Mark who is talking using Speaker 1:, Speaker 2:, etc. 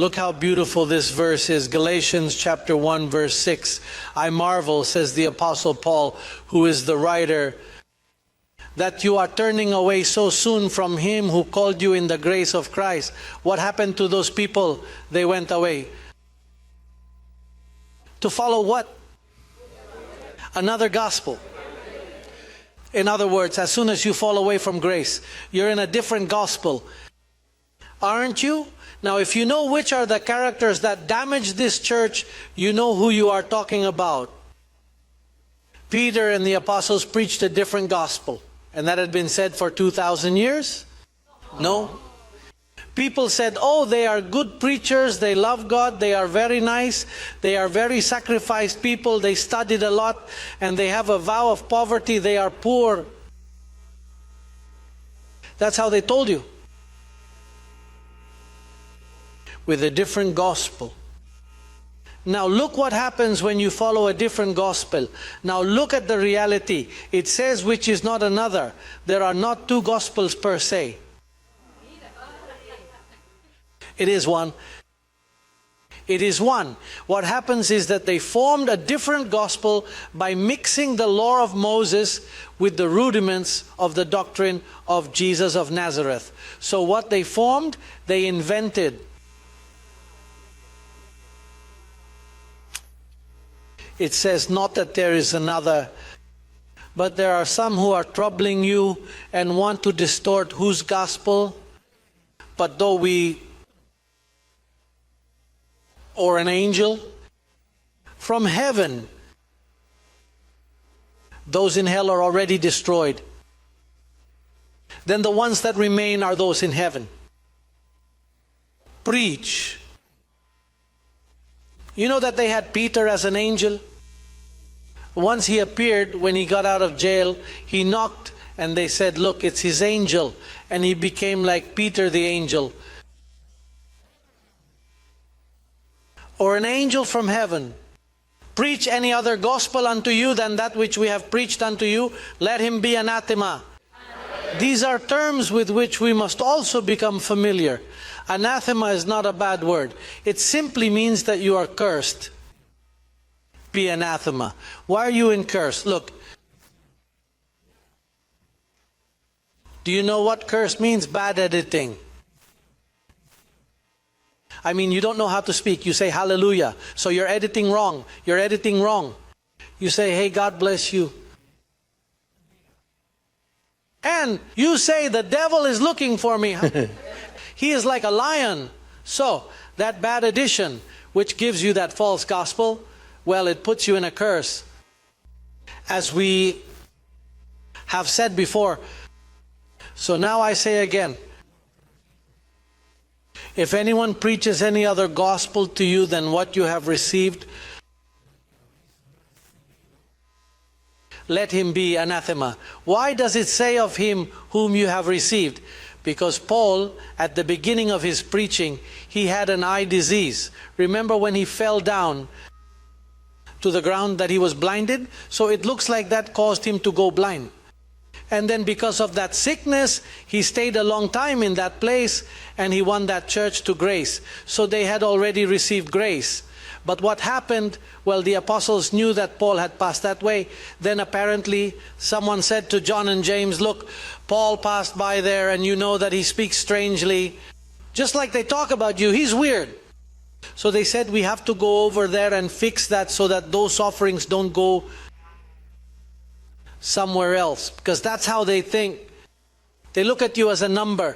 Speaker 1: Look how beautiful this verse is. Galatians chapter 1 verse 6. I marvel, says the Apostle Paul, who is the writer, that you are turning away so soon from Him who called you in the grace of Christ. What happened to those people? They went away. To follow what? Another gospel. In other words, as soon as you fall away from grace, you're in a different gospel. Aren't you? Now, if you know which are the characters that damage this church, you know who you are talking about. Peter and the apostles preached a different gospel. And that had been said for 2,000 years? No. People said, oh, they are good preachers, they love God, they are very nice, they are very sacrificed people, they studied a lot, and they have a vow of poverty, they are poor. That's how they told you. With a different gospel. Now look what happens when you follow a different gospel. Now look at the reality. It says which is not another. There are not two gospels per se. It is one. It is one. What happens is that they formed a different gospel by mixing the law of Moses with the rudiments of the doctrine of Jesus of Nazareth. So what they formed, they invented. It says not that there is another, but there are some who are troubling you and want to distort whose gospel? But though we, or an angel from heaven, those in hell are already destroyed. Then the ones that remain are those in heaven. Preach. You know that they had Peter as an angel? Once he appeared, when he got out of jail, he knocked and they said, look, it's his angel. And he became like Peter the angel. Or an angel from heaven. Preach any other gospel unto you than that which we have preached unto you, let him be anathema. These are terms with which we must also become familiar. Anathema is not a bad word. It simply means that you are cursed. Be anathema. Why are you in curse? Look. Do you know what curse means? Bad editing. I mean, you don't know how to speak. You say hallelujah. So you're editing wrong. You're editing wrong. You say, hey, God bless you. And you say, the devil is looking for me. He is like a lion. So, that bad addition, which gives you that false gospel, well, it puts you in a curse. As we have said before. So now I say again, if anyone preaches any other gospel to you than what you have received, let him be anathema. Why does it say of him whom you have received? Because Paul, at the beginning of his preaching, he had an eye disease. Remember when he fell down to the ground that he was blinded? So it looks like that caused him to go blind. And then because of that sickness, he stayed a long time in that place and he won that church to grace. So they had already received grace. But what happened? Well, the apostles knew that Paul had passed that way. Then apparently someone said to John and James, look, Paul passed by there and you know that he speaks strangely. Just like they talk about you, he's weird. So they said we have to go over there and fix that so that those offerings don't go somewhere else. Because that's how they think. They look at you as a number.